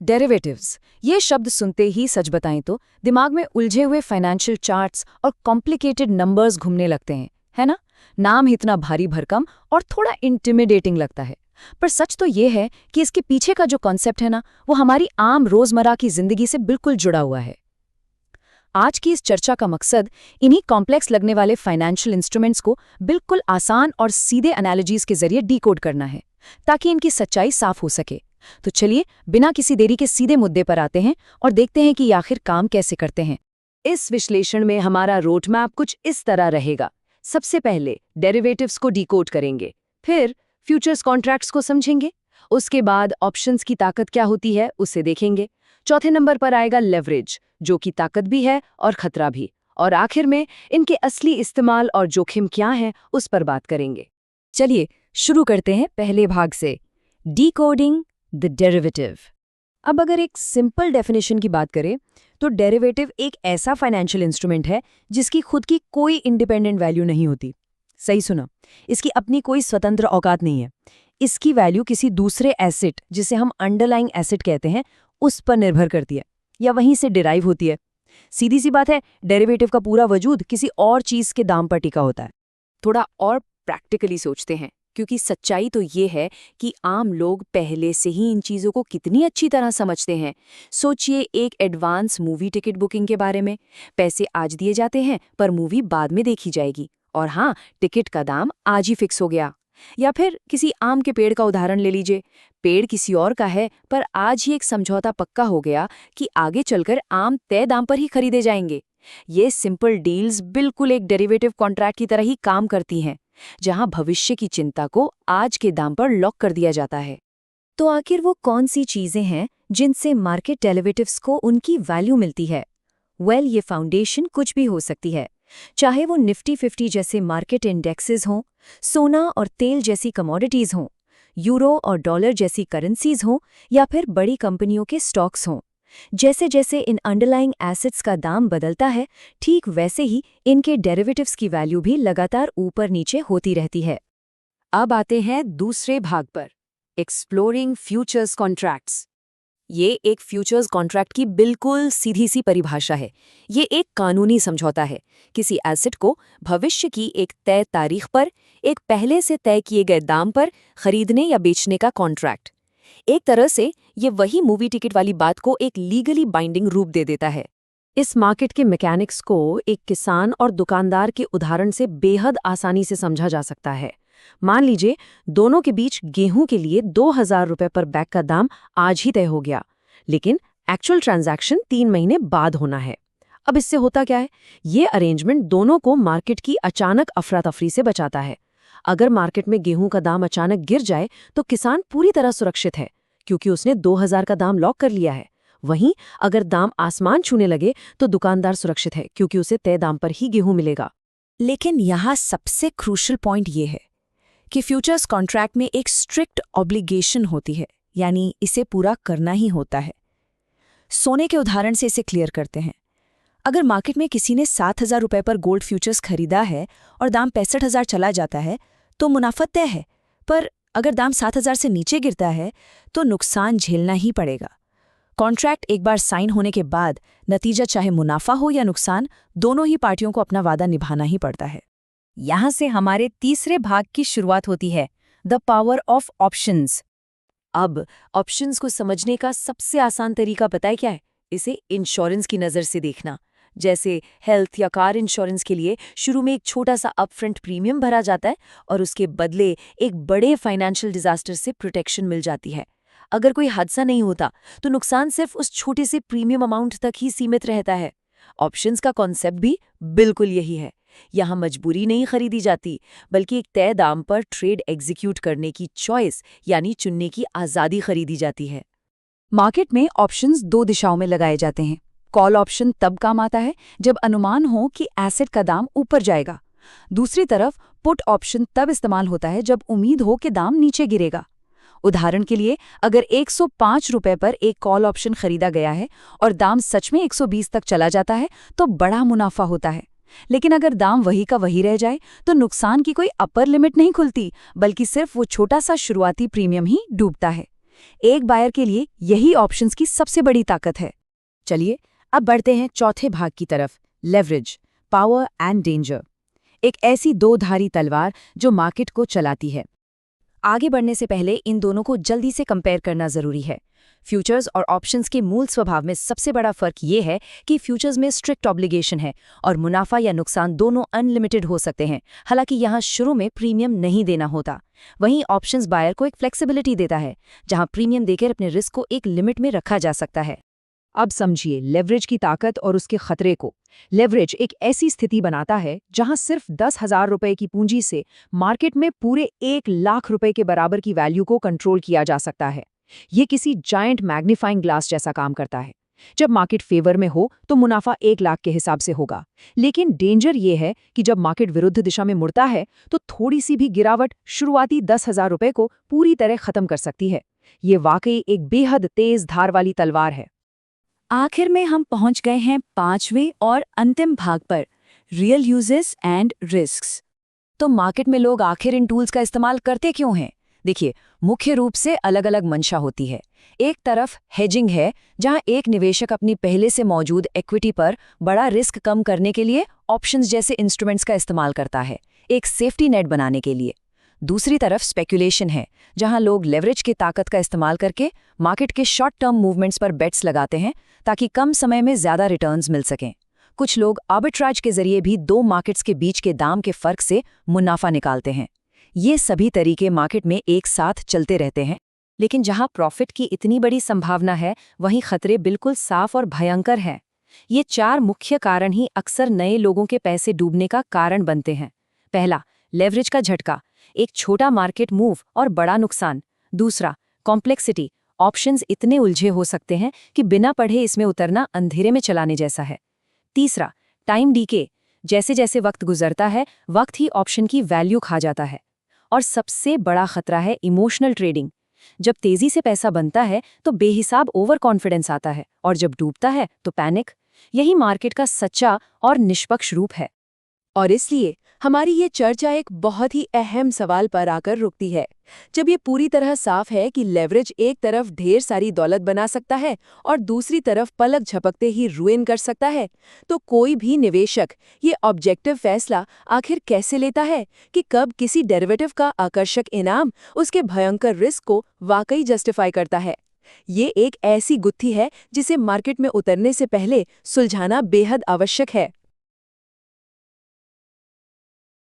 Derivatives, ये शब्द सुनते ही सच बताएं तो दिमाग में उलझे हुए फाइनेंशियल चार्ट्स और कॉम्प्लिकेटेड नंबर्स घूमने लगते हैं, है ना? नाम ही इतना भारी भरकम और थोड़ा इंटिमिडेटिंग लगता है। पर सच तो ये है कि इसके पीछे का जो कॉन्सेप्ट है ना, वो हमारी आम रोजमर्रा की जिंदगी से बिल्कुल जुड़ा हुआ है। आज की इस चर्चा का मकसद इन्हीं कॉम्प्लेक्स लगने वाले फाइनेंशियल इंस्ट्रूमेंट्स को बिल्कुल आसान और सीधे एनालॉजीज के जरिए डीकोड करना है, ताकि इनकी सच्चाई साफ हो सके। तो चलिए बिना किसी देरी के सीधे मुद्दे पर आते हैं और देखते हैं कि आखिर काम कैसे करते हैं। इस विश्लेषण में हमारा रोडमैप कुछ इस तरह रहेगा। सबसे पहले डेरिवेटिव्स को डीकोड करेंगे, फिर फ्यूचर्स कॉन्ट्रैक्ट्स को समझेंगे, उसके बाद ऑप्शंस की ताकत क्या होती है उसे देखेंगे। चौथे नंबर पर आएगा लेवरेज, जो कि ताकत भी है और खतरा भी, और आखिर में इनके असली इस्तेमाल और जोखिम क्या हैं उस पर बात करेंगे। चलिए शुरू करते हैं पहले भाग से, डीकोडिंग द डेरिवेटिव। अब अगर एक सिंपल डेफिनेशन की बात करें तो डेरिवेटिव एक ऐसा फाइनेंशियल इंस्ट्रूमेंट है जिसकी खुद की कोई इंडिपेंडेंट वैल्यू नहीं होती। सही सुना, इसकी अपनी कोई स्वतंत्र औकात नहीं है। इसकी वैल्यू किसी दूसरे एसेट, जिसे हम अंडरलाइंग एसेट कहते हैं, उस पर निर्भर करती है या वहीं से डिराइव होती है। सीधी सी बात है, डेरिवेटिव का पूरा वजूद किसी और चीज के दाम पर टिका होता है। थोड़ा और प्रैक्टिकली सोचते हैं, क्योंकि सच्चाई तो ये है कि आम लोग पहले से ही इन चीज़ों को कितनी अच्छी तरह समझते हैं। सोचिए एक एडवांस मूवी टिकट बुकिंग के बारे में। पैसे आज दिए जाते हैं पर मूवी बाद में देखी जाएगी, और हाँ, टिकट का दाम आज ही फिक्स हो गया। या फिर किसी आम के पेड़ का उदाहरण ले लीजिए। पेड़ किसी और का है पर आज ही एक समझौता पक्का हो गया कि आगे चलकर आम तय दाम पर ही खरीदे जाएंगे। ये सिंपल डील्स बिल्कुल एक डेरिवेटिव कॉन्ट्रैक्ट की तरह ही काम करती हैं, जहां भविष्य की चिंता को आज के दाम पर लॉक कर दिया जाता है। तो आखिर वो कौन सी चीजें हैं जिनसे मार्केट डेरिवेटिव्स को उनकी वैल्यू मिलती है? ये फाउंडेशन कुछ भी हो सकती है, चाहे वो निफ्टी 50 जैसे मार्केट इंडेक्सेस हों, सोना और तेल जैसी कमोडिटीज हों, यूरो और डॉलर जैसी करेंसीज हों, या फिर बड़ी कंपनियों के स्टॉक्स हों। जैसे जैसे इन अंडरलाइंग एसेट्स का दाम बदलता है, ठीक वैसे ही इनके डेरिवेटिव्स की वैल्यू भी लगातार ऊपर नीचे होती रहती है। अब आते हैं दूसरे भाग पर, एक्सप्लोरिंग फ्यूचर्स कॉन्ट्रैक्ट्स। ये एक फ्यूचर्स कॉन्ट्रैक्ट की बिल्कुल सीधी सी परिभाषा है। ये एक कानूनी समझौता है, किसी एसेट को भविष्य की एक तय तारीख पर एक पहले से तय किए गए दाम पर खरीदने या बेचने का कॉन्ट्रैक्ट। एक तरह से ये वही मूवी टिकट वाली बात को एक लीगली बाइंडिंग रूप दे देता है। इस मार्केट के मैकेनिक्स को एक किसान और दुकानदार के उदाहरण से बेहद आसानी से समझा जा सकता है। मान लीजिए दोनों के बीच गेहूं के लिए 2000 रुपए पर बैग का दाम आज ही तय हो गया, लेकिन एक्चुअल ट्रांजैक्शन 3 महीने बाद होना है। अब इससे होता क्या है? ये अरेंजमेंट दोनों को मार्केट की अचानक अफरा तफरी से बचाता है। अगर मार्केट में गेहूं का दाम अचानक गिर जाए तो किसान पूरी तरह सुरक्षित है, क्योंकि उसने 2000 का दाम लॉक कर लिया है। वहीं अगर दाम आसमान छूने लगे तो दुकानदार सुरक्षित है, क्योंकि उसे तय दाम पर ही गेहूं मिलेगा। लेकिन यहाँ सबसे क्रूशियल पॉइंट ये है कि फ्यूचर्स कॉन्ट्रैक्ट में एक स्ट्रिक्ट ऑब्लिगेशन होती है, यानी इसे पूरा करना ही होता है। सोने के उदाहरण से इसे क्लियर करते हैं। अगर मार्केट में किसी ने 7000 रुपए पर गोल्ड फ्यूचर्स खरीदा है और दाम 65,000 चला जाता है तो मुनाफा तय है, पर अगर दाम 7000 से नीचे गिरता है तो नुकसान झेलना ही पड़ेगा। कॉन्ट्रैक्ट एक बार साइन होने के बाद नतीजा चाहे मुनाफा हो या नुकसान, दोनों ही पार्टियों को अपना वादा निभाना ही पड़ता है। यहाँ से हमारे तीसरे भाग की शुरुआत होती है, द पावर ऑफ ऑप्शंस। अब ऑप्शंस को समझने का सबसे आसान तरीका पता है क्या है? इसे इंश्योरेंस की नज़र से देखना। जैसे हेल्थ या कार इंश्योरेंस के लिए शुरू में एक छोटा सा अपफ्रंट प्रीमियम भरा जाता है और उसके बदले एक बड़े फाइनेंशियल डिजास्टर से प्रोटेक्शन मिल जाती है। अगर कोई हादसा नहीं होता तो नुकसान सिर्फ उस छोटे से प्रीमियम अमाउंट तक ही सीमित रहता है। ऑप्शंस का कॉन्सेप्ट भी बिल्कुल यही है। यहाँ मजबूरी नहीं खरीदी जाती, बल्कि एक तय दाम पर ट्रेड एग्जीक्यूट करने की चॉइस यानी चुनने की आज़ादी खरीदी जाती है। मार्केट में ऑप्शंस 2 दिशाओं में लगाए जाते हैं। कॉल ऑप्शन तब काम आता है जब अनुमान हो कि एसेट का दाम ऊपर जाएगा। दूसरी तरफ पुट ऑप्शन तब इस्तेमाल होता है जब उम्मीद हो कि दाम नीचे गिरेगा। उदाहरण के लिए, अगर 105 रुपए पर एक कॉल ऑप्शन खरीदा गया है और दाम सच में 120 तक चला जाता है तो बड़ा मुनाफा होता है। लेकिन अगर दाम वही का वही रह जाए तो नुकसान की कोई अपर लिमिट नहीं खुलती, बल्कि सिर्फ वो छोटा सा शुरुआती प्रीमियम ही डूबता है। एक बायर के लिए यही ऑप्शंस की सबसे बड़ी ताकत है। चलिए अब बढ़ते हैं चौथे भाग की तरफ, लेवरेज, पावर एंड डेंजर। एक ऐसी दो-धारी तलवार जो मार्केट को चलाती है। आगे बढ़ने से पहले इन दोनों को जल्दी से कंपेयर करना जरूरी है। फ्यूचर्स और ऑप्शंस के मूल स्वभाव में सबसे बड़ा फर्क ये है कि फ्यूचर्स में स्ट्रिक्ट ऑब्लिगेशन है और मुनाफा या नुकसान दोनों अनलिमिटेड हो सकते हैं, हालांकि यहाँ शुरू में प्रीमियम नहीं देना होता। वहीं ऑप्शंस बायर को एक फ्लेक्सिबिलिटी देता है, जहां प्रीमियम देकर अपने रिस्क को एक लिमिट में रखा जा सकता है। अब समझिए लेवरेज की ताकत और उसके खतरे को। लेवरेज एक ऐसी स्थिति बनाता है जहां सिर्फ 10,000 रुपए की पूंजी से मार्केट में पूरे 1,00,000 रुपए के बराबर की वैल्यू को कंट्रोल किया जा सकता है। ये किसी जायंट मैग्नीफाइंग ग्लास जैसा काम करता है। जब मार्केट फेवर में हो तो मुनाफा 1,00,000 के हिसाब से होगा, लेकिन डेंजर ये है कि जब मार्केट विरुद्ध दिशा में मुड़ता है तो थोड़ी सी भी गिरावट शुरुआती 10,000 रुपए को पूरी तरह खत्म कर सकती है। ये वाकई एक बेहद तेज धार वाली तलवार है। आखिर में हम पहुंच गए हैं पांचवें और अंतिम भाग पर, रियल यूजेस एंड रिस्क्स। तो मार्केट में लोग आखिर इन टूल्स का इस्तेमाल करते क्यों हैं? देखिए, मुख्य रूप से अलग अलग मंशा होती है। एक तरफ हेजिंग है, जहां एक निवेशक अपनी पहले से मौजूद इक्विटी पर बड़ा रिस्क कम करने के लिए ऑप्शंस जैसे इंस्ट्रूमेंट्स का इस्तेमाल करता है, एक सेफ्टी नेट बनाने के लिए। दूसरी तरफ स्पेकुलेशन है, जहां लोग लेवरेज की ताकत का इस्तेमाल करके मार्केट के शॉर्ट टर्म मूवमेंट्स पर बेट्स लगाते हैं ताकि कम समय में ज्यादा रिटर्न्स मिल सकें। कुछ लोग आर्बिट्राज के जरिए भी दो मार्केट्स के बीच के दाम के फर्क से मुनाफा निकालते हैं। ये सभी तरीके मार्केट में एक साथ चलते रहते हैं, लेकिन जहां प्रॉफिट की इतनी बड़ी संभावना है, वहीं खतरे बिल्कुल साफ और भयंकर हैं। ये चार मुख्य कारण ही अक्सर नए लोगों के पैसे डूबने का कारण बनते हैं। पहला, लेवरेज का झटका, एक छोटा मार्केट मूव और बड़ा नुकसान। दूसरा, कॉम्प्लेक्सिटी, ऑप्शंस इतने उलझे हो सकते हैं कि बिना पढ़े इसमें उतरना अंधेरे में चलाने जैसा है। तीसरा, टाइम डीके, जैसे जैसे वक्त गुजरता है वक्त ही ऑप्शन की वैल्यू खा जाता है। और सबसे बड़ा खतरा है इमोशनल ट्रेडिंग। जब तेजी से पैसा बनता है तो बेहिसाब ओवर कॉन्फिडेंस आता है, और जब डूबता है तो पैनिक। यही मार्केट का सच्चा और निष्पक्ष रूप है। और इसलिए हमारी ये चर्चा एक बहुत ही अहम सवाल पर आकर रुकती है। जब ये पूरी तरह साफ है कि लेवरेज एक तरफ ढेर सारी दौलत बना सकता है और दूसरी तरफ पलक झपकते ही रुइन कर सकता है, तो कोई भी निवेशक ये ऑब्जेक्टिव फैसला आखिर कैसे लेता है कि कब किसी डेरिवेटिव का आकर्षक इनाम उसके भयंकर रिस्क को वाकई जस्टिफाई करता है? ये एक ऐसी गुत्थी है जिसे मार्केट में उतरने से पहले सुलझाना बेहद आवश्यक है।